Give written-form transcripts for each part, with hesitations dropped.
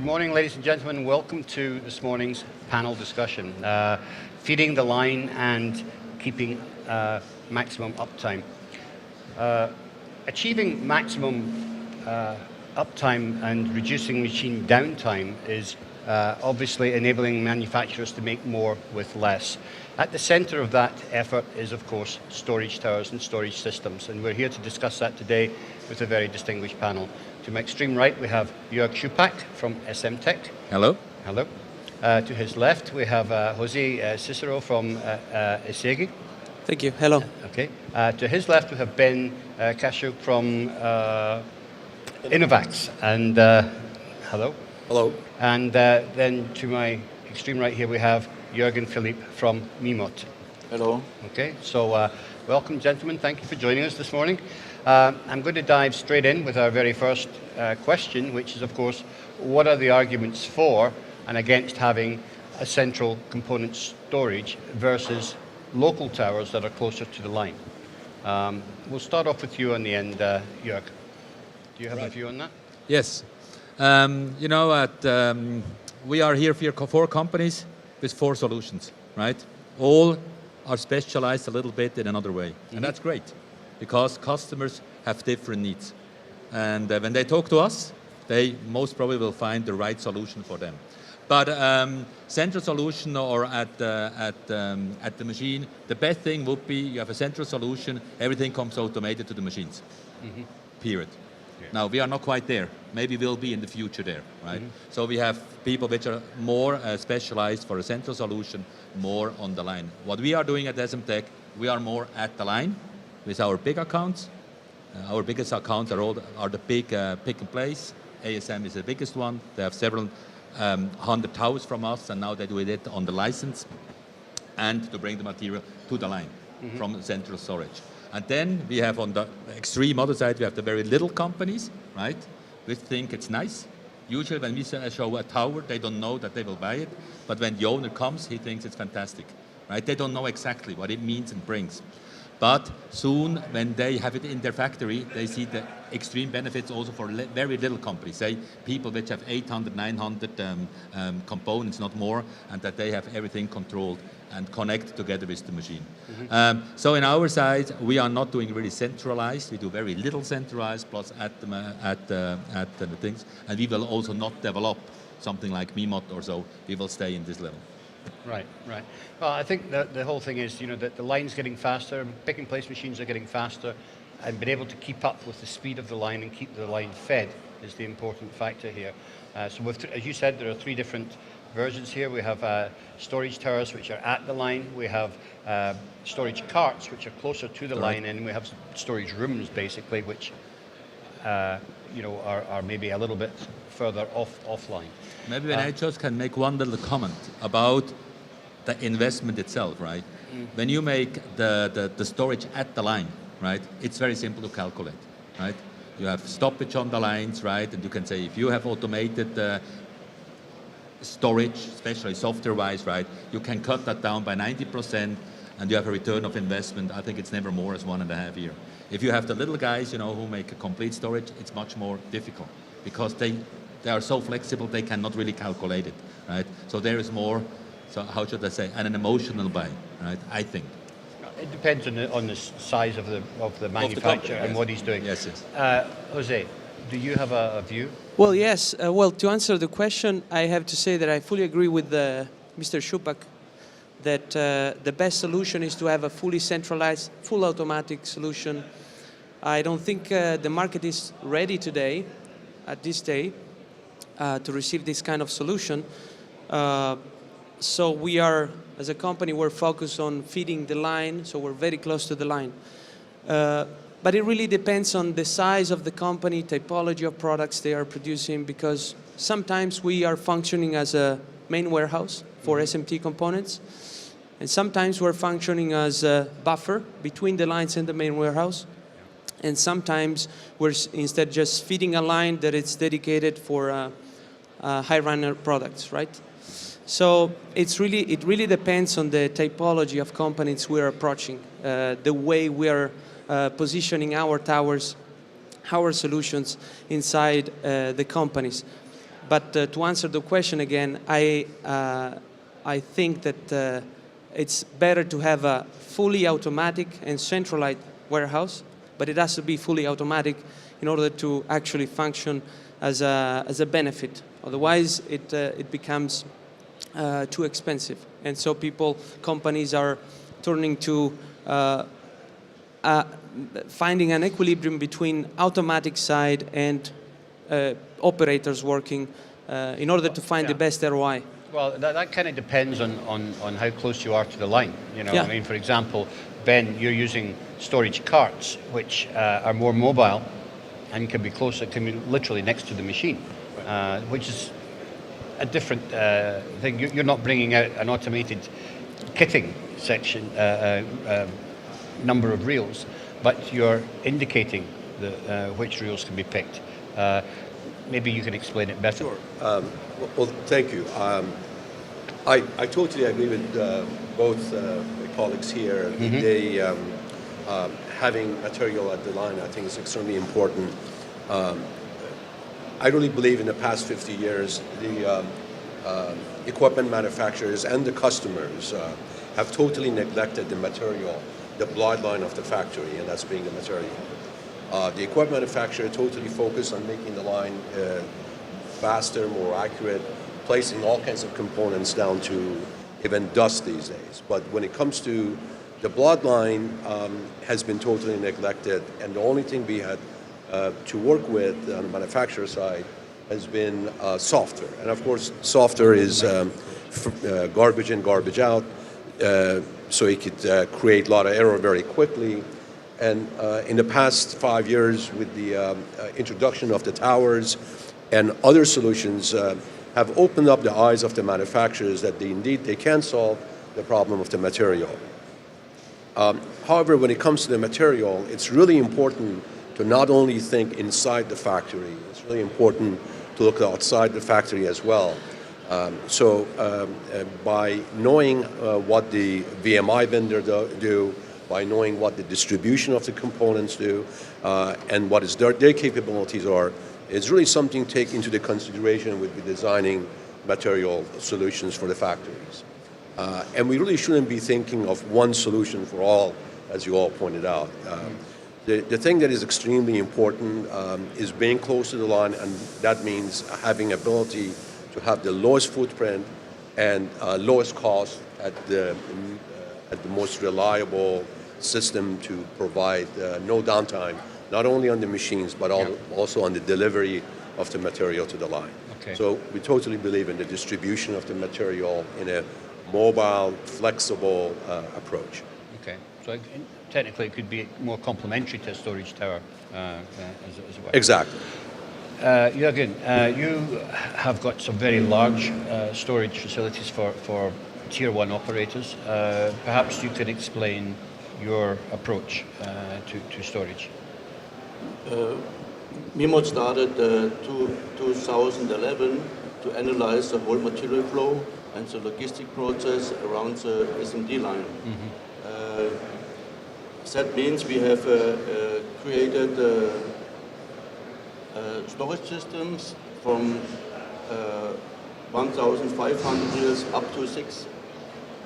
Good morning, ladies and gentlemen. Welcome to this morning's panel discussion, feeding the line and keeping maximum uptime. Achieving maximum uptime and reducing machine downtime is obviously enabling manufacturers to make more with less. At the center of that effort is, of course, storage towers and storage systems, and we're here to discuss that today with a very distinguished panel. To my extreme right, we have Juerg Schupbach from Essemtec. Hello. Hello. To his left, we have Ciccio from Essegi. Thank you. Hello. Okay. To his left, we have Ciccio from Innovaxe. And hello. Hello. And then to my extreme right here, we have Juergen Philipp from MIMOT. Hello. Okay. So welcome, gentlemen. Thank you for joining us this morning. I'm going to dive straight in with our very first question, which is, of course, what are the arguments for and against having a central component storage versus local towers that are closer to the line? We'll start off with you on the end, Juerg. Do you have a view on that? Yes. We are here for 4 companies with 4 solutions, right? All are specialized a little bit in another way, and that's great, because customers have different needs. And when they talk to us, they most probably will find the right solution for them. But central solution or at the machine, the best thing would be you have a central solution, everything comes automated to the machines, period. Yeah. Now, we are not quite there. Maybe we'll be in the future there, right? So we have people which are more specialized for a central solution, more on the line. What we are doing at Essemtec, we are more at the line with our big accounts. Our biggest accounts are the big pick and place. ASM is the biggest one. They have several 100 towers from us, and now they do it on the license and to bring the material to the line from the central storage. And then we have on the extreme other side, we have the very little companies, right? We think it's nice. Usually when we show a tower, they don't know that they will buy it, but when the owner comes, he thinks it's fantastic, right? They don't know exactly what it means and brings. But soon, when they have it in their factory, they see the extreme benefits also for very little companies, say people which have 800, 900 components, not more, and that they have everything controlled and connect together with the machine. So in our side, we are not doing really centralized. We do very little centralized, plus at the things, and we will also not develop something like MIMOT or so. We will stay in this level. Right, right. Well, I think that the whole thing is, that the line's getting faster, pick and place machines are getting faster, and being able to keep up with the speed of the line and keep the line fed is the important factor here. So as you said, there are 3 different versions here. We have storage towers which are at the line, we have storage carts which are closer to the line, and we have storage rooms basically which are maybe a little bit further offline. Maybe when I just can make one little comment about the investment itself, right? When you make the storage at the line, right, it's very simple to calculate, right? You have stoppage on the lines, right? And you can say if you have automated storage, especially software-wise, right, you can cut that down by 90%, and you have a return of investment. I think it's never more as 1.5 years. If you have the little guys, who make a complete storage, it's much more difficult because they are so flexible they cannot really calculate it, right? So there is more. So how should I say? An emotional buy, right? I think. It depends on the size of the manufacturer and what he's doing. Yes, yes. Jose, do you have a view? Well, yes. To answer the question, I have to say that I fully agree with Mr. Schupbach that the best solution is to have a fully centralized, full automatic solution. I don't think the market is ready today, at this day, to receive this kind of solution. So we are, as a company, we're focused on feeding the line, so we're very close to the line. But it really depends on the size of the company, typology of products they are producing, because sometimes we are functioning as a main warehouse for SMT components, and sometimes we're functioning as a buffer between the lines and the main warehouse, and sometimes we're instead just feeding a line that is dedicated for high runner products, right? So it really depends on the typology of companies we're approaching, the way we are positioning our towers, our solutions inside the companies. But to answer the question again, I think that it's better to have a fully automatic and centralized warehouse, but it has to be fully automatic in order to actually function as a benefit. Otherwise, it becomes too expensive. And so companies are turning to finding an equilibrium between automatic side and operators working in order to find the best ROI. Well, that kind of depends on how close you are to the line. You know, Yeah. I mean, for example, Ben, you're using storage carts, which are more mobile and can be closer, can be literally next to the machine, which is a different thing. You're not bringing out an automated kitting section, number of reels, but you're indicating which reels can be picked. Maybe you can explain it better. Sure. Well, thank you. I totally agree with both my colleagues here. They having material at the line, I think, is extremely important. I really believe in the past 50 years, the equipment manufacturers and the customers have totally neglected the material, the bloodline of the factory, and that's being the material. The equipment manufacturer totally focused on making the line faster, more accurate, placing all kinds of components down to even dust these days. But when it comes to the bloodline, has been totally neglected, and the only thing we had to work with on the manufacturer side has been software. And of course, software is garbage in, garbage out, so it could create a lot of error very quickly. And in the past 5 years, with the introduction of the towers and other solutions, have opened up the eyes of the manufacturers that they can solve the problem of the material. However, when it comes to the material, it's really important to not only think inside the factory, it's really important to look outside the factory as well. So by knowing what the VMI vendor do, by knowing what the distribution of the components do, and what their capabilities are, it's really something to take into the consideration with the designing material solutions for the factories. And we really shouldn't be thinking of one solution for all, as you all pointed out. The thing that is extremely important is being close to the line, and that means having ability to have the lowest footprint and lowest cost at the most reliable system to provide no downtime, not only on the machines, but also on the delivery of the material to the line. Okay. So we totally believe in the distribution of the material in a mobile, flexible approach. Okay, so technically it could be more complementary to a storage tower as well. Exactly. Juergen, you have got some very large storage facilities for tier one operators. Perhaps you could explain your approach to storage. MIMOT started 2011 to analyze the whole material flow and the logistic process around the SMD line. That means we have created storage systems from 1,500 reels up to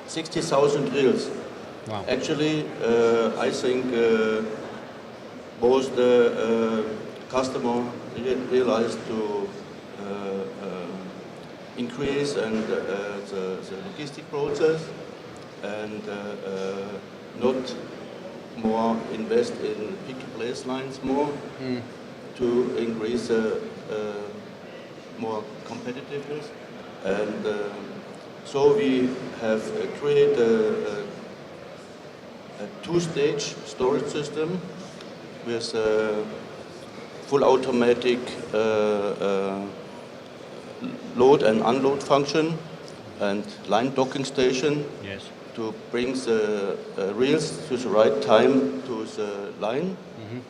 60,000 reels. Wow. Actually, I think both the customer realized to increase and the logistic process and not more invest in pick-and-place lines more to increase more competitiveness. And so we have created a two-stage storage system with a full automatic load and unload function and line docking station. Yes. To bring the reels to the right time to the line,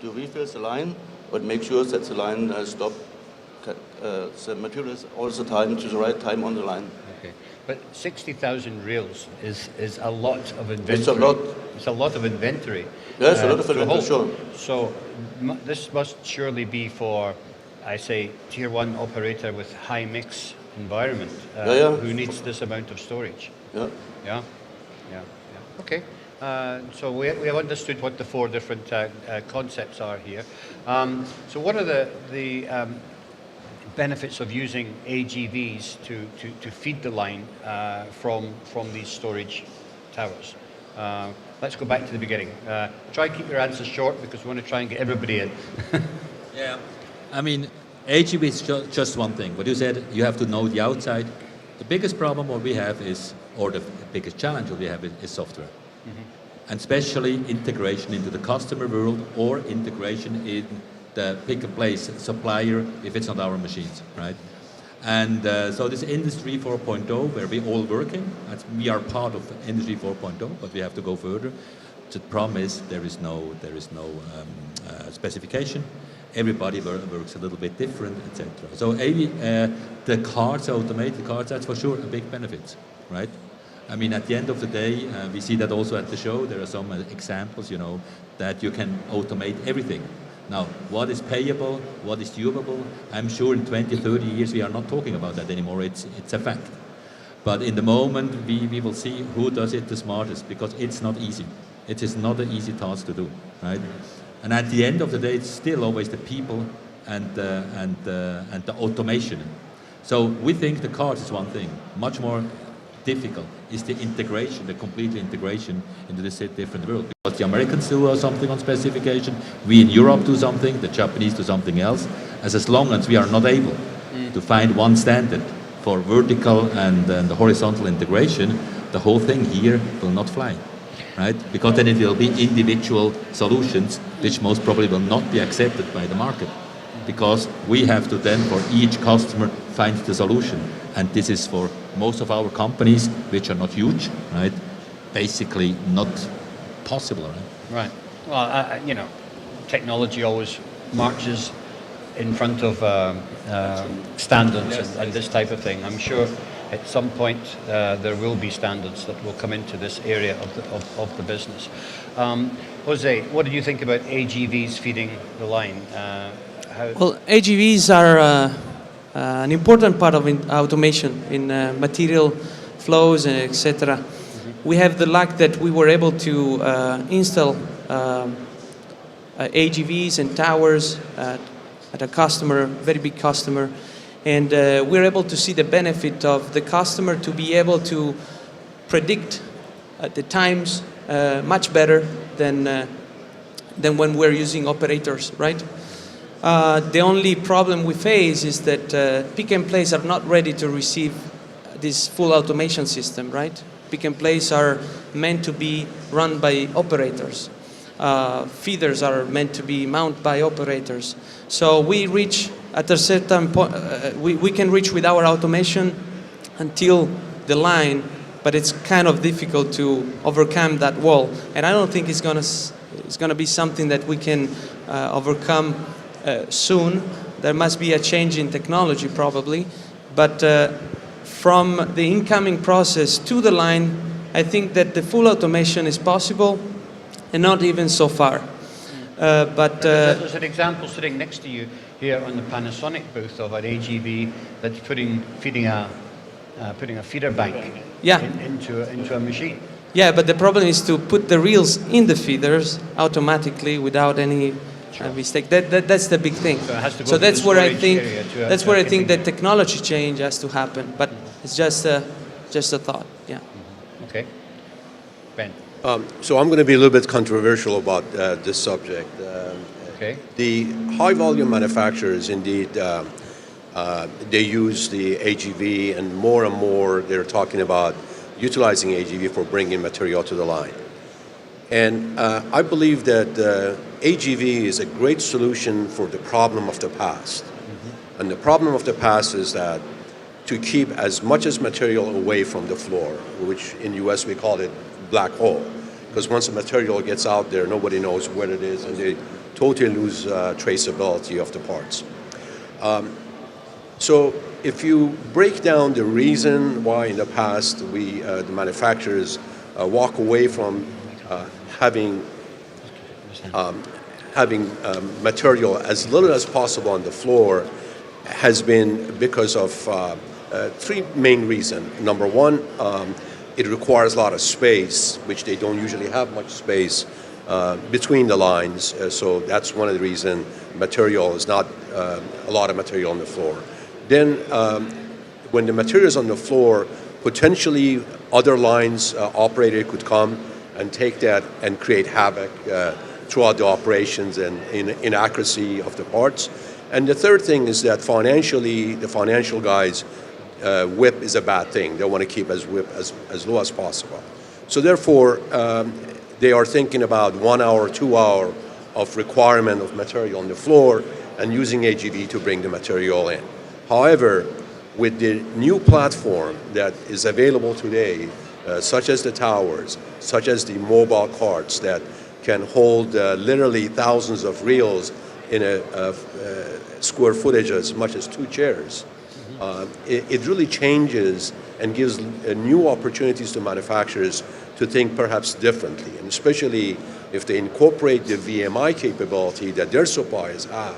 to refill the line, but make sure that the line stop the materials all the time to the right time on the line. Okay, but 60,000 reels is a lot of inventory. It's a lot. It's a lot of inventory. Yes, a lot of to inventory, hold. sure. So this must surely be for I say, tier one operator with high mix environment who needs this amount of storage. Yeah. Yeah, yeah, yeah. Okay. So we have understood what the four different concepts are here. So what are the benefits of using AGVs to feed the line from these storage towers? Let's go back to the beginning. Try and keep your answers short because we want to try and get everybody in. Yeah, I mean, AGV is just one thing. What you said, you have to know the outside. The biggest problem what we have is, or the biggest challenge what we have is software. And especially integration into the customer world or integration in the pick-and-place supplier if it's not our machines, right? And so this Industry 4.0 where we're all working, we are part of Industry 4.0, but we have to go further. The problem is there is no specification. Everybody works a little bit different, etc. So the cards, automated cards, that's for sure a big benefit, right? I mean, at the end of the day, we see that also at the show. There are some examples, you know, that you can automate everything. Now, what is payable, what is doable? I'm sure in 20, 30 years we are not talking about that anymore. It's a fact. But in the moment, we will see who does it the smartest because it's not easy. It is not an easy task to do, right? And at the end of the day, it's still always the people and the automation. So we think the cards is one thing. Much more difficult is the integration, the complete integration into this different world. Because the Americans do something on specification, we in Europe do something, the Japanese do something else. As long as we are not able to find one standard for vertical and the horizontal integration, the whole thing here will not fly, right? Because then it will be individual solutions which most probably will not be accepted by the market. Because we have to then, for each customer, find the solution. And this is for most of our companies, which are not huge, right? Basically not possible, right? Right. Well, you know, technology always marches in front of standards and this type of thing. I'm sure at some point there will be standards that will come into this area of the business. Jose, what did you think about AGVs feeding the line? Well, AGVs are an important part of automation in material flows, etc. We have the luck that we were able to install AGVs and towers at a customer, very big customer, and we're able to see the benefit of the customer to be able to predict the times much better than when we're using operators, right? The only problem we face is that pick and place are not ready to receive this full automation system, right? Pick and place are meant to be run by operators. Feeders are meant to be mounted by operators. So we reach at a certain point, we can reach with our automation until the line, but it's kind of difficult to overcome that wall. And I don't think it's gonna be something that we can overcome soon. There must be a change in technology probably, but from the incoming process to the line, I think that the full automation is possible and not even so far. But there's an example sitting next to you here on the Panasonic booth of an AGV that's putting a feeder bank into a machine. Yeah, but the problem is to put the reels in the feeders automatically without any mistake. That's the big thing. So, it has to go so that's where I think that technology change has to happen. But it's just a thought. Yeah. Okay. Ben. So I'm going to be a little bit controversial about this subject. Okay. The high volume manufacturers, indeed, they use the AGV, and more they're talking about utilizing AGV for bringing material to the line. And I believe that AGV is a great solution for the problem of the past. Mm-hmm. And the problem of the past is that to keep as much as material away from the floor, which in the US we call it black hole. Because once the material gets out there, nobody knows where it is, and they totally lose traceability of the parts. So if you break down the reason why in the past the manufacturers walk away from having having material as little as possible on the floor has been because of three main reasons. Number one, it requires a lot of space, which they don't usually have much space between the lines. So that's one of the reasons material is not a lot of material on the floor. Then when the material is on the floor, potentially other lines operator could come and take that and create havoc throughout the operations and inaccuracy of the parts. And the third thing is that financially, the financial guys, WIP is a bad thing. They want to keep WIP as low as possible. So therefore, they are thinking about 1 hour, 2 hour of requirement of material on the floor and using AGV to bring the material in. However, with the new platform that is available today, such as the towers, such as the mobile carts that can hold literally thousands of reels in a square footage as much as 2 chairs, it really changes and gives new opportunities to manufacturers to think perhaps differently, and especially if they incorporate the VMI capability that their suppliers have,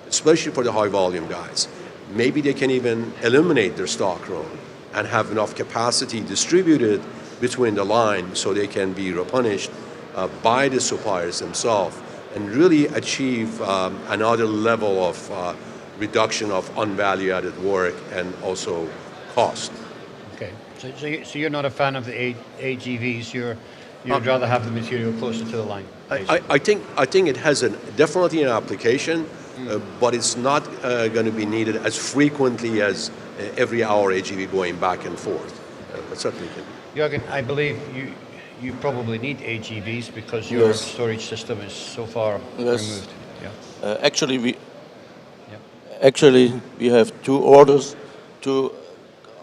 especially for the high volume guys. Maybe they can even eliminate their stock room and have enough capacity distributed between the lines so they can be replenished by the suppliers themselves and really achieve another level of reduction of unvalue-added work and also cost. Okay, so you're not a fan of the AGVs. You'd rather have the material closer to the line. I think it has definitely an application, but it's not going to be needed as frequently as every hour AGV going back and forth. But certainly can be. Juergen, I believe you probably need AGVs because your storage system is so far removed. Yeah. Actually, we have 2 orders to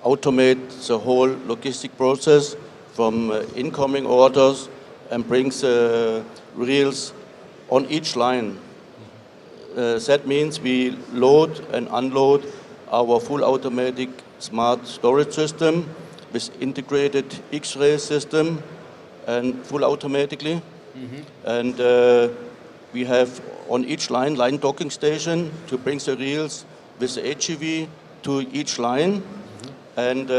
automate the whole logistic process from incoming orders and brings reels on each line. That means we load and unload our full automatic smart storage system with integrated X-ray system and full automatically. And we have on each line docking station to bring the reels with the HEV to each line. And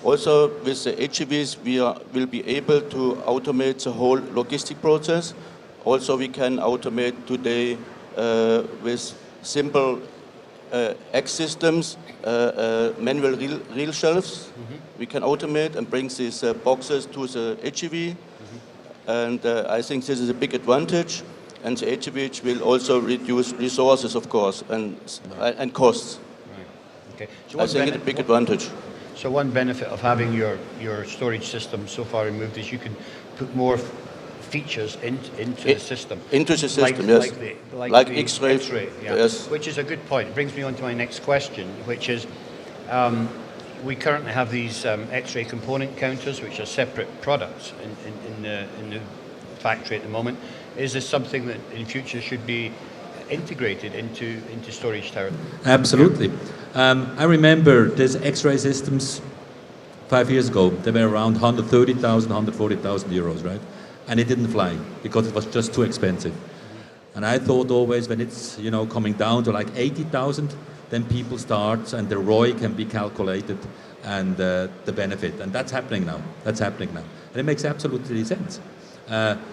also with the HEVs we will be able to automate the whole logistic process. Also we can automate today with simple X systems, manual reel shelves. We can automate and bring these boxes to the HEV. And I think this is a big advantage. And the HEV will also reduce resources, of course, and costs. Right. Okay. So I think it's a big advantage. So one benefit of having your storage system so far removed is you can put more features into the system. Into the system, yes. Like the X-ray. Yeah. Yes. Which is a good point. It brings me on to my next question, which is we currently have these X-ray component counters, which are separate products in the factory at the moment. Is this something that in future should be integrated into storage tower? Absolutely. I remember these X-ray systems 5 years ago. They were around 130,000, 140,000 euros, right? And it didn't fly because it was just too expensive. And I thought always when it's coming down to like 80,000, then people start and the ROI can be calculated and the benefit. And that's happening now. And it makes absolutely sense.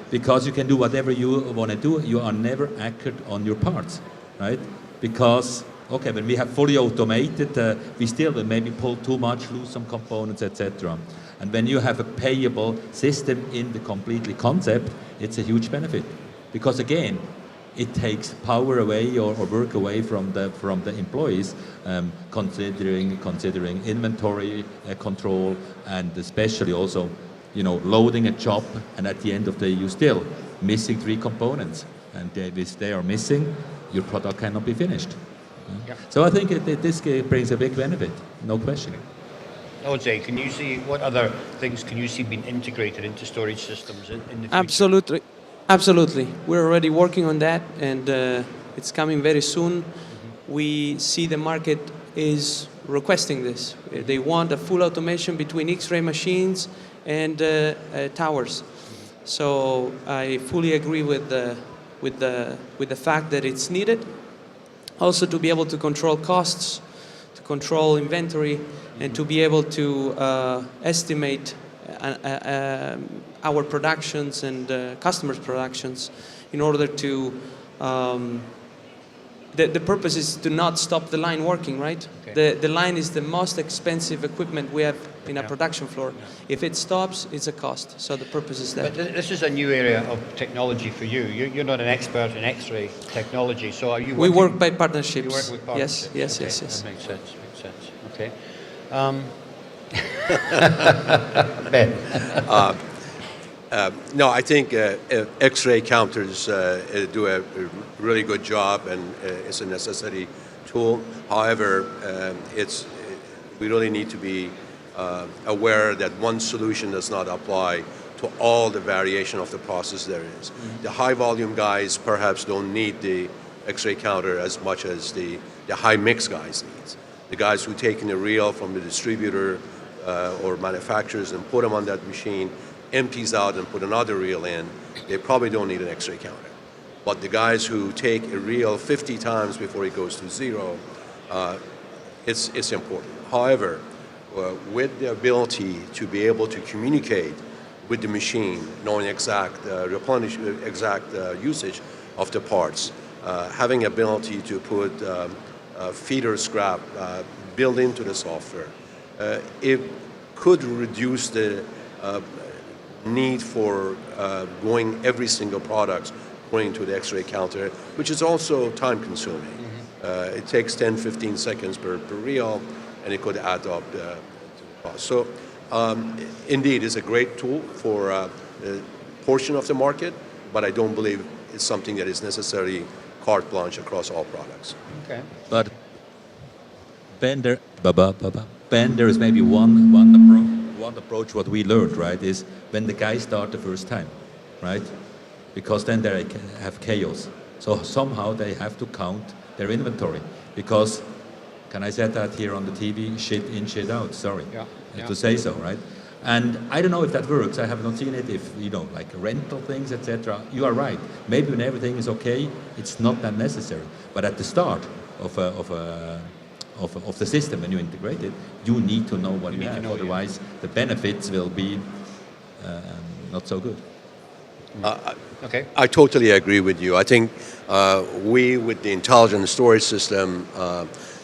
Because you can do whatever you want to do, you are never accurate on your parts, right? Because, okay, when we have fully automated, we still will maybe pull too much, lose some components, etc. And when you have a payable system in the completely concept, it's a huge benefit. Because again, it takes power away or work away from the employees, considering inventory control and especially also loading a job, and at the end of the day, you're still missing 3 components. And if they are missing, your product cannot be finished. Yeah. So I think this brings a big benefit, no question. Jose, can you see what other things can you see being integrated into storage systems in the future? Absolutely. We're already working on that, and it's coming very soon. We see the market is requesting this. They want a full automation between X-ray machines and towers. So I fully agree with with the fact that it's needed. Also to be able to control costs, to control inventory, and to be able to estimate our productions and customers' productions in order to the purpose is to not stop the line working, right? Okay. The line is the most expensive equipment we have in a production floor. If it stops, it's a cost. So the purpose is that. But this is a new area of technology for you. You're not an expert in X-ray technology, so are you We working, work by partnerships. you work with partnerships? Yes. That makes sense, Okay. Ben? No, I think X-ray counters do a really good job, and it's a necessary tool. However, we really need to be aware that one solution does not apply to all the variation of the process there is. Mm-hmm. The high volume guys perhaps don't need the X-ray counter as much as the high mix guys need. The guys who take in a reel from the distributor or manufacturers and put them on that machine, empties out and put another reel in, they probably don't need an X-ray counter. But the guys who take a reel 50 times before it goes to zero, it's important. However, with the ability to be able to communicate with the machine, knowing exact usage of the parts, having ability to put feeder scrap built into the software, it could reduce the need for going every single product going to the X-ray counter, which is also time consuming. Mm-hmm. It takes 10-15 seconds per reel, and it could add up to the cost. So indeed, it's a great tool for a portion of the market, but I don't believe it's something that is necessarily carte blanche across all products. Okay. But Ben, there is maybe one approach what we learned, right, is when the guys start the first time, right? Because then they have chaos. So somehow they have to count their inventory. Because, can I say that here on the TV, shit in, shit out, sorry, to say so, right? And I don't know if that works. I have not seen it. If, like rental things, etc. You are right. Maybe when everything is okay, it's not that necessary. But at the start of the system, when you integrate it, you need to know what you have. Otherwise, the benefits will be not so good. Okay. I totally agree with you. I think we, with the intelligent storage system,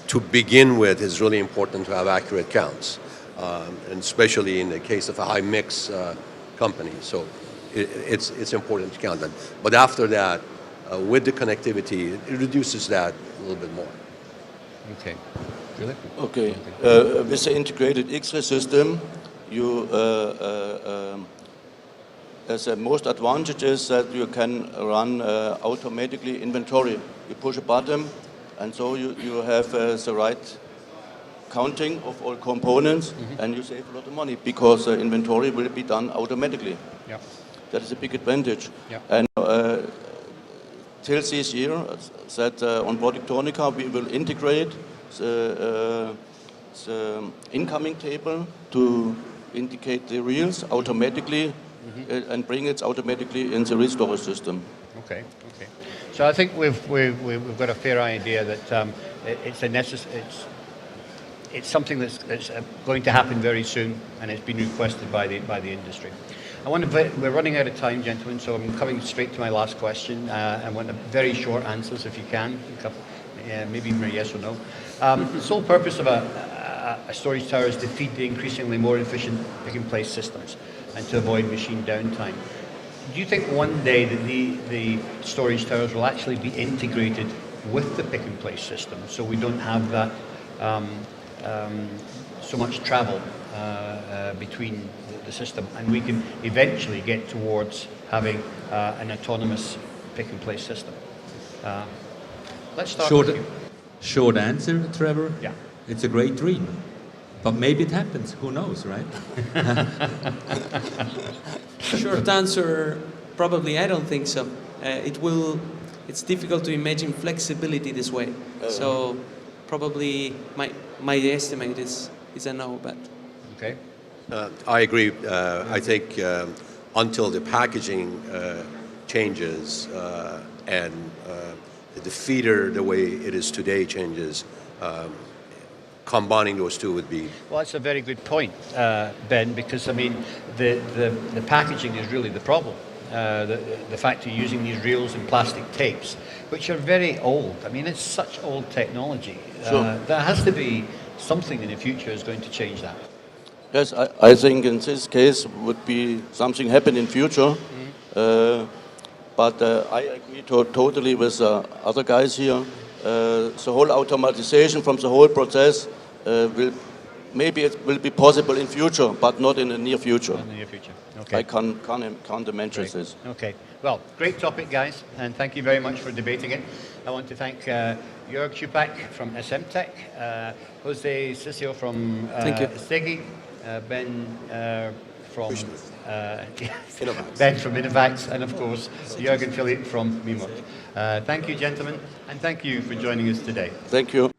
to begin with, is really important to have accurate counts, and especially in the case of a high mix company. So it's important to count them. But after that, with the connectivity, it reduces that a little bit more. Okay. Philipp? Okay. With the integrated X-ray system, you as the most advantage is that you can run automatically inventory. You push a button, and so you have the right counting of all components, and you save a lot of money because inventory will be done automatically. Yeah. That is a big advantage. Yeah. And till this year, that on Productronica we will integrate the incoming table to indicate the reels automatically and bring it automatically in the restore system. Okay. So I think we've got a fair idea that it's something that's going to happen very soon, and it's been requested by the industry. We're running out of time, gentlemen, so I'm coming straight to my last question. I want very short answers if you can, maybe even a yes or no. The sole purpose of a storage tower is to feed the increasingly more efficient pick-and-place systems and to avoid machine downtime. Do you think one day that the storage towers will actually be integrated with the pick-and-place system, so we don't have that so much travel between the system, and we can eventually get towards having an autonomous pick-and-place system? Let's start with you. Short answer, Trevor? Yeah. It's a great dream. But maybe it happens. Who knows, right? Short answer, probably I don't think so. It's difficult to imagine flexibility this way. So probably my estimate is a no, but. Okay. I agree. I think until the packaging changes and the feeder, the way it is today, changes. Combining those two would be... Well, that's a very good point, Ben, because, I mean, the packaging is really the problem. The fact you're using these reels and plastic tapes, which are very old. I mean, it's such old technology. Sure. There has to be something in the future is going to change that. Yes, I think in this case would be something happen in future. But I agree totally with other guys here. The whole automatization from the whole process maybe it will be possible in future, but not in the near future. In the near future. Okay. I can't imagine this. Okay. Well, great topic, guys, and thank you very much for debating it. I want to thank Juerg Schupbach from Essemtec, Jose Ciccio from Essegi, Ben from Ben from Innovaxe, and of course Juergen Philipp from MIMOT. Thank you, gentlemen, and thank you for joining us today. Thank you.